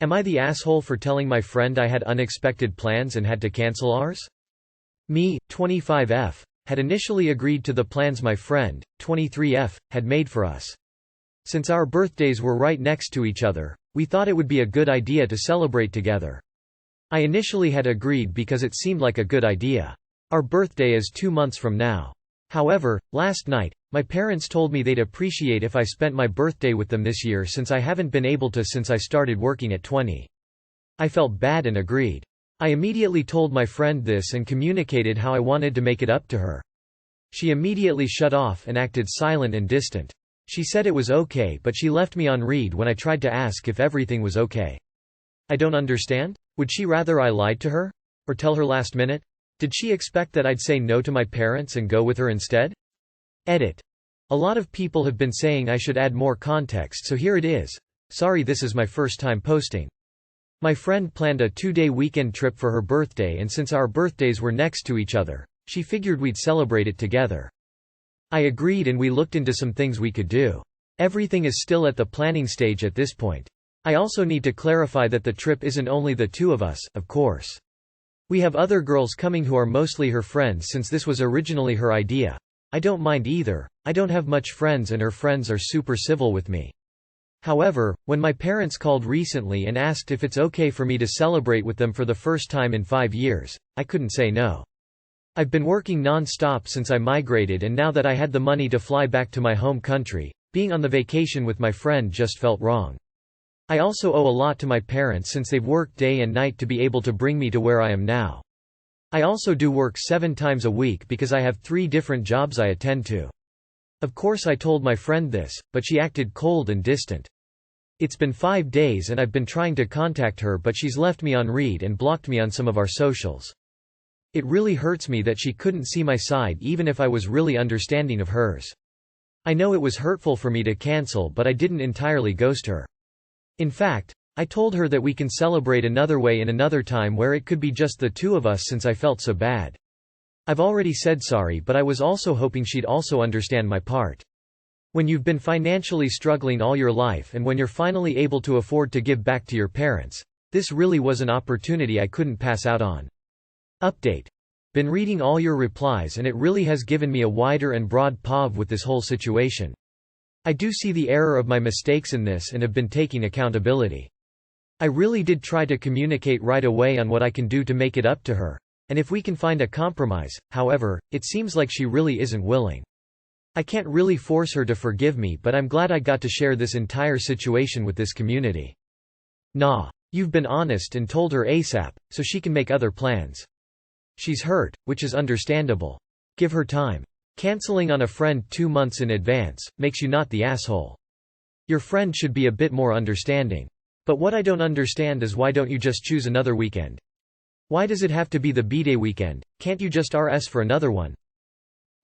Am I the asshole for telling my friend I had unexpected plans and had to cancel ours? Me, 25F, had initially agreed to the plans my friend, 23F, had made for us. Since our birthdays were right next to each other, we thought it would be a good idea to celebrate together. I initially had agreed because it seemed like a good idea. Our birthday is 2 months from now. However, last night, my parents told me they'd appreciate if I spent my birthday with them this year since I haven't been able to since I started working at 20. I felt bad and agreed. I immediately told my friend this and communicated how I wanted to make it up to her. She immediately shut off and acted silent and distant. She said it was okay, but she left me on read when I tried to ask if everything was okay. I don't understand? Would she rather I lied to her? Or tell her last minute? Did she expect that I'd say no to my parents and go with her instead? Edit. A lot of people have been saying I should add more context, so here it is. Sorry, this is my first time posting. My friend planned a 2-day weekend trip for her birthday, and since our birthdays were next to each other, she figured we'd celebrate it together. I agreed and we looked into some things we could do. Everything is still at the planning stage at this point. I also need to clarify that the trip isn't only the two of us, of course. We have other girls coming who are mostly her friends since this was originally her idea. I don't mind either, I don't have much friends and her friends are super civil with me. However, when my parents called recently and asked if it's okay for me to celebrate with them for the first time in 5 years, I couldn't say no. I've been working non-stop since I migrated, and now that I had the money to fly back to my home country, being on the vacation with my friend just felt wrong. I also owe a lot to my parents since they've worked day and night to be able to bring me to where I am now. I also do work 7 times a week because I have 3 different jobs I attend to. Of course I told my friend this, but she acted cold and distant. It's been 5 days and I've been trying to contact her, but she's left me on read and blocked me on some of our socials. It really hurts me that she couldn't see my side even if I was really understanding of hers. I know it was hurtful for me to cancel, but I didn't entirely ghost her. In fact, I told her that we can celebrate another way in another time where it could be just the two of us since I felt so bad. I've already said sorry, but I was also hoping she'd also understand my part. When you've been financially struggling all your life and when you're finally able to afford to give back to your parents, this really was an opportunity I couldn't pass out on. Update. Been reading all your replies and it really has given me a wider and broad POV with this whole situation. I do see the error of my mistakes in this and have been taking accountability. I really did try to communicate right away on what I can do to make it up to her, and if we can find a compromise. However, it seems like she really isn't willing. I can't really force her to forgive me, but I'm glad I got to share this entire situation with this community. Nah. You've been honest and told her ASAP, so she can make other plans. She's hurt, which is understandable. Give her time. Canceling on a friend 2 months in advance makes you not the asshole. Your friend should be a bit more understanding. But what I don't understand is why don't you just choose another weekend? Why does it have to be the B-Day weekend? Can't you just RS for another one?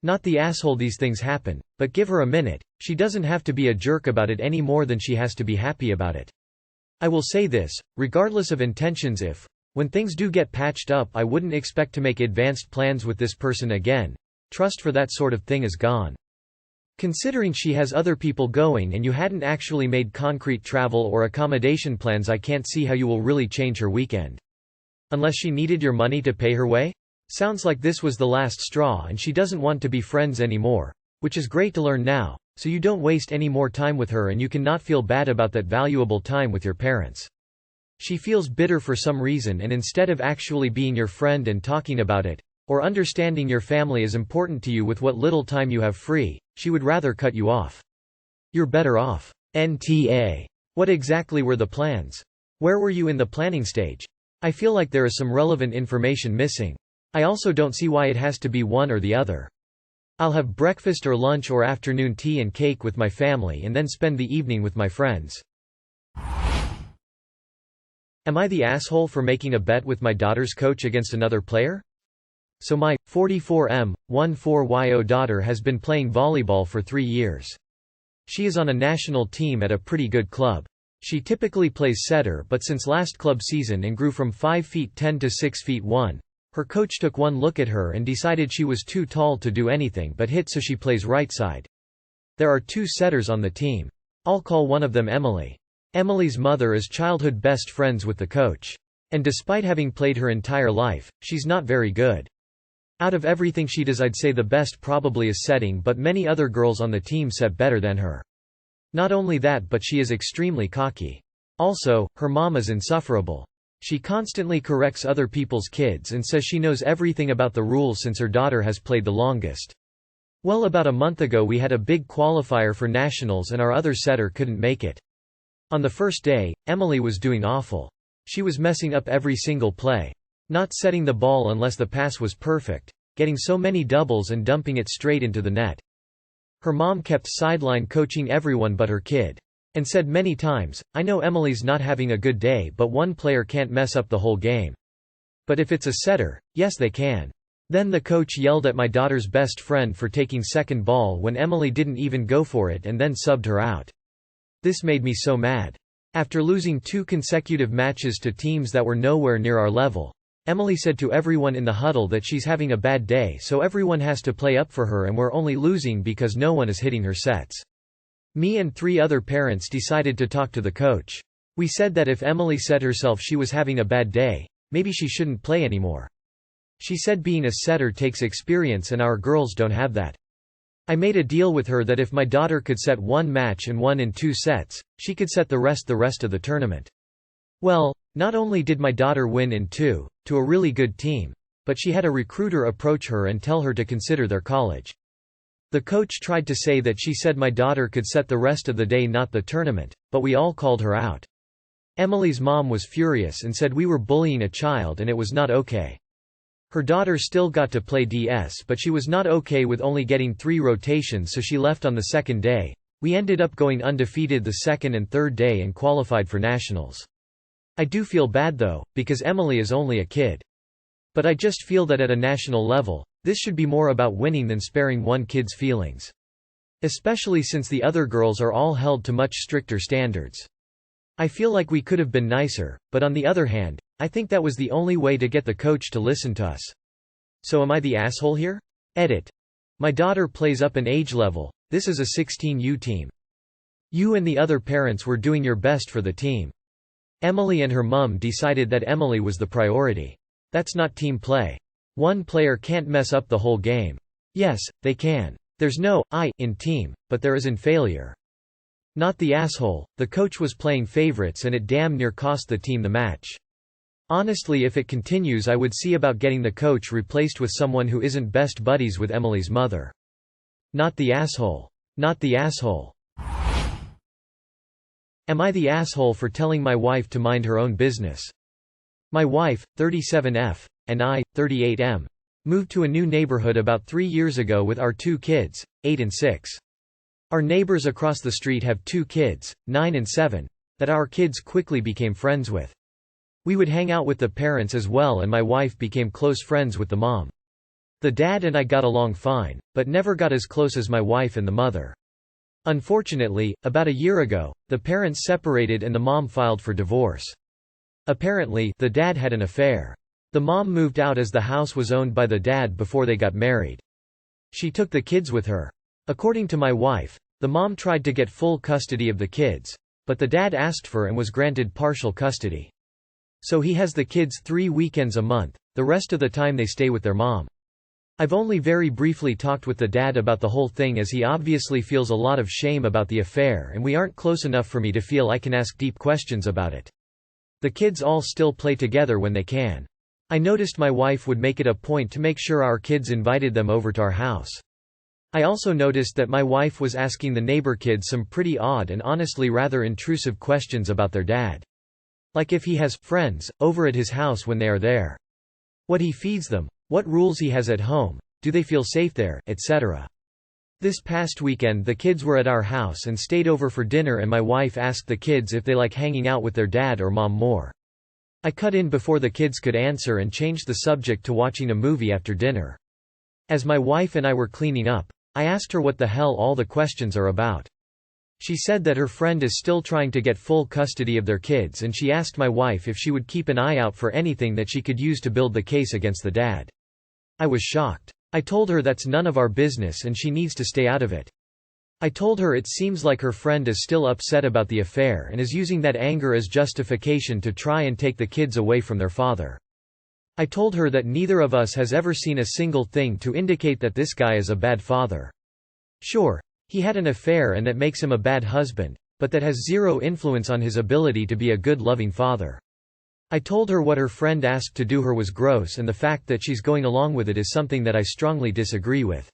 Not the asshole, these things happen, but give her a minute. She doesn't have to be a jerk about it any more than she has to be happy about it. I will say this, regardless of intentions, when things do get patched up, I wouldn't expect to make advanced plans with this person again. Trust for that sort of thing is gone. Considering she has other people going and you hadn't actually made concrete travel or accommodation plans, I can't see how you will really change her weekend. Unless she needed your money to pay her way? Sounds like this was the last straw and she doesn't want to be friends anymore, which is great to learn now, so you don't waste any more time with her and you can not feel bad about that valuable time with your parents. She feels bitter for some reason, and instead of actually being your friend and talking about it, or understanding your family is important to you with what little time you have free, she would rather cut you off. You're better off. NTA. What exactly were the plans? Where were you in the planning stage? I feel like there is some relevant information missing. I also don't see why it has to be one or the other. I'll have breakfast or lunch or afternoon tea and cake with my family and then spend the evening with my friends. Am I the asshole for making a bet with my daughter's coach against another player? So my 44M14YO daughter has been playing volleyball for 3 years. She is on a national team at a pretty good club. She typically plays setter, but since last club season and grew from 5 feet 10 to 6 feet 1, her coach took one look at her and decided she was too tall to do anything but hit, so she plays right side. There are 2 setters on the team. I'll call one of them Emily. Emily's mother is childhood best friends with the coach. And despite having played her entire life, she's not very good. Out of everything she does, I'd say the best probably is setting, but many other girls on the team set better than her. Not only that, but she is extremely cocky. Also, her mom is insufferable. She constantly corrects other people's kids and says she knows everything about the rules since her daughter has played the longest. Well, about a month ago we had a big qualifier for nationals and our other setter couldn't make it. On the first day, Emily was doing awful. She was messing up every single play. Not setting the ball unless the pass was perfect, getting so many doubles and dumping it straight into the net. Her mom kept sideline coaching everyone but her kid. And said many times, "I know Emily's not having a good day, but one player can't mess up the whole game. But if it's a setter, yes they can." Then the coach yelled at my daughter's best friend for taking second ball when Emily didn't even go for it and then subbed her out. This made me so mad. After losing 2 consecutive matches to teams that were nowhere near our level, Emily said to everyone in the huddle that she's having a bad day, so everyone has to play up for her and we're only losing because no one is hitting her sets. Me and 3 other parents decided to talk to the coach. We said that if Emily said herself she was having a bad day, maybe she shouldn't play anymore. She said being a setter takes experience and our girls don't have that. I made a deal with her that if my daughter could set 1 match and won in 2 sets, she could set the rest of the tournament. Well, not only did my daughter win in 2, to a really good team, but she had a recruiter approach her and tell her to consider their college. The coach tried to say that she said my daughter could set the rest of the day, not the tournament, but we all called her out. Emily's mom was furious and said we were bullying a child and it was not okay. Her daughter still got to play DS, but she was not okay with only getting 3 rotations, so she left on the second day. We ended up going undefeated the second and third day and qualified for nationals. I do feel bad though, because Emily is only a kid. But I just feel that at a national level, this should be more about winning than sparing one kid's feelings. Especially since the other girls are all held to much stricter standards. I feel like we could have been nicer, but on the other hand, I think that was the only way to get the coach to listen to us. So am I the asshole here? Edit. My daughter plays up an age level, this is a 16U team. You and the other parents were doing your best for the team. Emily and her mum decided that Emily was the priority. That's not team play. One player can't mess up the whole game. Yes, they can. There's no I in team, but there is in failure. Not the asshole, the coach was playing favorites and it damn near cost the team the match. Honestly, if it continues, I would see about getting the coach replaced with someone who isn't best buddies with Emily's mother. Not the asshole. Not the asshole. Am I the asshole for telling my wife to mind her own business? My wife, 37F, and I, 38M, moved to a new neighborhood about 3 years ago with our 2 kids, 8 and 6. Our neighbors across the street have 2 kids, 9 and 7, that our kids quickly became friends with. We would hang out with the parents as well, and my wife became close friends with the mom. The dad and I got along fine, but never got as close as my wife and the mother. Unfortunately, about a year ago, the parents separated and the mom filed for divorce. Apparently, the dad had an affair. The mom moved out as the house was owned by the dad before they got married. She took the kids with her. According to my wife, the mom tried to get full custody of the kids, but the dad asked for and was granted partial custody. So he has the kids 3 weekends a month, the rest of the time they stay with their mom. I've only very briefly talked with the dad about the whole thing, as he obviously feels a lot of shame about the affair and we aren't close enough for me to feel I can ask deep questions about it. The kids all still play together when they can. I noticed my wife would make it a point to make sure our kids invited them over to our house. I also noticed that my wife was asking the neighbor kids some pretty odd and honestly rather intrusive questions about their dad. Like if he has friends over at his house when they are there. What he feeds them, what rules he has at home, do they feel safe there, etc. This past weekend the kids were at our house and stayed over for dinner, and my wife asked the kids if they like hanging out with their dad or mom more. I cut in before the kids could answer and changed the subject to watching a movie after dinner. As my wife and I were cleaning up, I asked her what the hell all the questions are about. She said that her friend is still trying to get full custody of their kids, and she asked my wife if she would keep an eye out for anything that she could use to build the case against the dad. I was shocked. I told her that's none of our business and she needs to stay out of it. I told her it seems like her friend is still upset about the affair and is using that anger as justification to try and take the kids away from their father. I told her that neither of us has ever seen a single thing to indicate that this guy is a bad father. Sure, he had an affair and that makes him a bad husband, but that has zero influence on his ability to be a good loving father. I told her what her friend asked to do her was gross and the fact that she's going along with it is something that I strongly disagree with.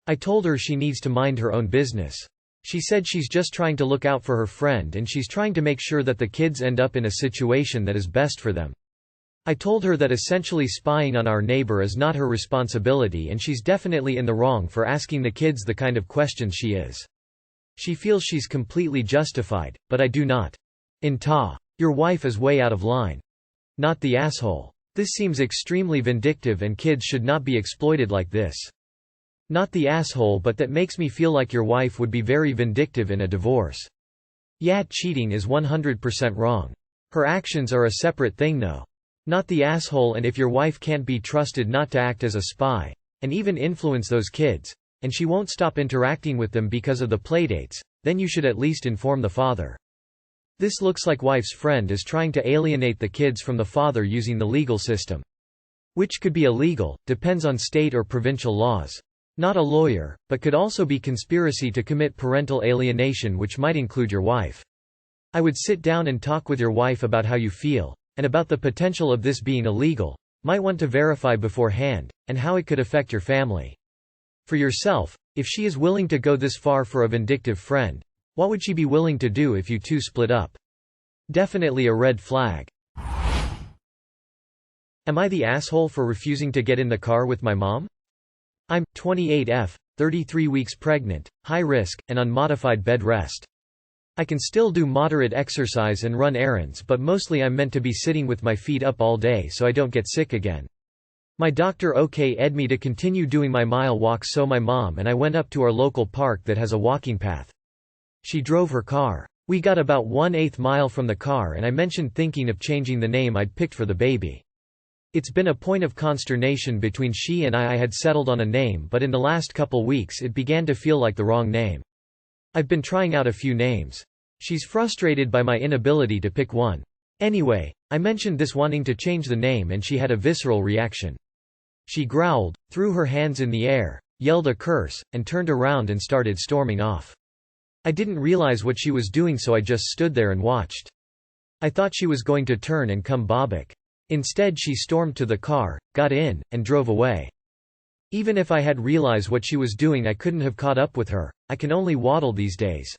I told her she needs to mind her own business. She said she's just trying to look out for her friend and she's trying to make sure that the kids end up in a situation that is best for them. I told her that essentially spying on our neighbor is not her responsibility and she's definitely in the wrong for asking the kids the kind of questions she is. She feels she's completely justified, but I do not. Your wife is way out of line. Not the asshole. This seems extremely vindictive and kids should not be exploited like this. Not the asshole, but that makes me feel like your wife would be very vindictive in a divorce. Yeah, cheating is 100% wrong. Her actions are a separate thing though. Not the asshole, and if your wife can't be trusted not to act as a spy, and even influence those kids, and she won't stop interacting with them because of the playdates, then you should at least inform the father. This looks like wife's friend is trying to alienate the kids from the father using the legal system. Which could be illegal, depends on state or provincial laws. Not a lawyer, but could also be conspiracy to commit parental alienation, which might include your wife. I would sit down and talk with your wife about how you feel, and about the potential of this being illegal, might want to verify beforehand, and how it could affect your family. For yourself, if she is willing to go this far for a vindictive friend, what would she be willing to do if you two split up? Definitely a red flag. Am I the asshole for refusing to get in the car with my mom? I'm 28F, 33 weeks pregnant, high risk, and on modified bed rest. I can still do moderate exercise and run errands, but mostly I'm meant to be sitting with my feet up all day so I don't get sick again. My doctor okayed me to continue doing my mile walks, so my mom and I went up to our local park that has a walking path. She drove her car. We got about 1/8 mile from the car and I mentioned thinking of changing the name I'd picked for the baby. It's been a point of consternation between she and I had settled on a name, but in the last couple weeks it began to feel like the wrong name. I've been trying out a few names. She's frustrated by my inability to pick one. Anyway, I mentioned this wanting to change the name and she had a visceral reaction. She growled, threw her hands in the air, yelled a curse, and turned around and started storming off. I didn't realize what she was doing, so I just stood there and watched. I thought she was going to turn and come back. Instead she stormed to the car, got in, and drove away. Even if I had realized what she was doing, I couldn't have caught up with her. I can only waddle these days.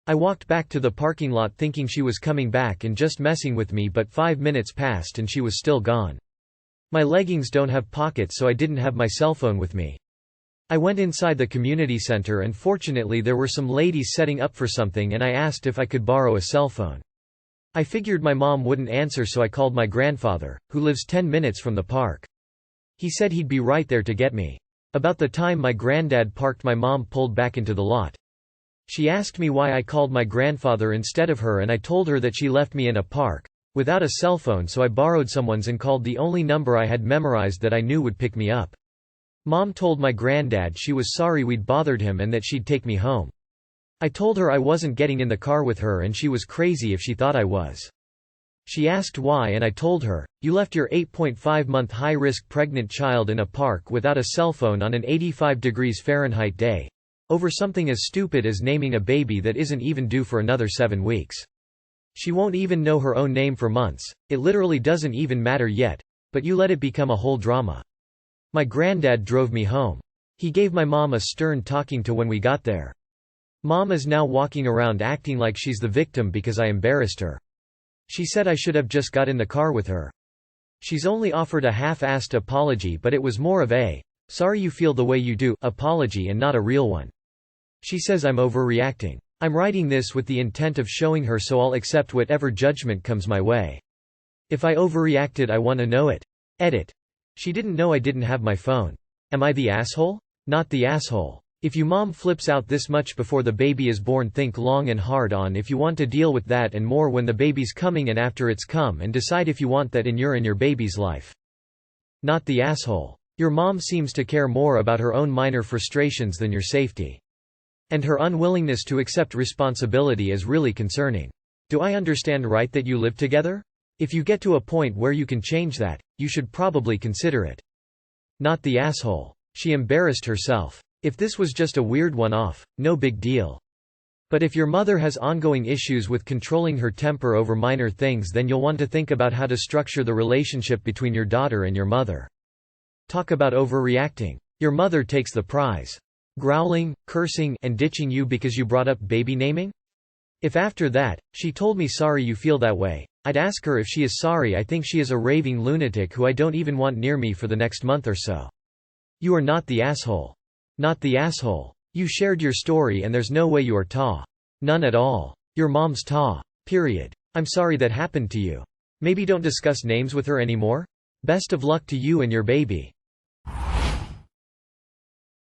I walked back to the parking lot thinking she was coming back and just messing with me, but 5 minutes passed and she was still gone. My leggings don't have pockets, so I didn't have my cell phone with me. I went inside the community center and fortunately there were some ladies setting up for something and I asked if I could borrow a cell phone. I figured my mom wouldn't answer, so I called my grandfather, who lives 10 minutes from the park. He said he'd be right there to get me. About the time my granddad parked, my mom pulled back into the lot. She asked me why I called my grandfather instead of her and I told her that she left me in a park, without a cell phone, so I borrowed someone's and called the only number I had memorized that I knew would pick me up. Mom told my granddad she was sorry we'd bothered him and that she'd take me home. I told her I wasn't getting in the car with her and she was crazy if she thought I was. She asked why and I told her, "You left your 8.5-month high-risk pregnant child in a park without a cell phone on an 85 degrees Fahrenheit day. Over something as stupid as naming a baby that isn't even due for another 7 weeks. She won't even know her own name for months, it literally doesn't even matter yet, but you let it become a whole drama." My granddad drove me home. He gave my mom a stern talking to when we got there. Mom is now walking around acting like she's the victim because I embarrassed her. She said I should have just got in the car with her. She's only offered a half-assed apology, but it was more of a, "sorry you feel the way you do" apology and not a real one. She says I'm overreacting. I'm writing this with the intent of showing her, so I'll accept whatever judgment comes my way. If I overreacted, I want to know it. Edit. She didn't know I didn't have my phone. Am I the asshole? Not the asshole. If your mom flips out this much before the baby is born, think long and hard on if you want to deal with that and more when the baby's coming and after it's come, and decide if you want that in your baby's life. Not the asshole. Your mom seems to care more about her own minor frustrations than your safety. And her unwillingness to accept responsibility is really concerning. Do I understand right that you live together? If you get to a point where you can change that, you should probably consider it. Not the asshole. She embarrassed herself. If this was just a weird one-off, no big deal. But if your mother has ongoing issues with controlling her temper over minor things, then you'll want to think about how to structure the relationship between your daughter and your mother. Talk about overreacting. Your mother takes the prize. Growling, cursing, and ditching you because you brought up baby naming? If after that, she told me sorry you feel that way, I'd ask her if she is sorry. I think she is a raving lunatic who I don't even want near me for the next month or so. You are not the asshole. Not the asshole. You shared your story and there's no way you are ta. None at all. Your mom's ta. Period. I'm sorry that happened to you. Maybe don't discuss names with her anymore? Best of luck to you and your baby.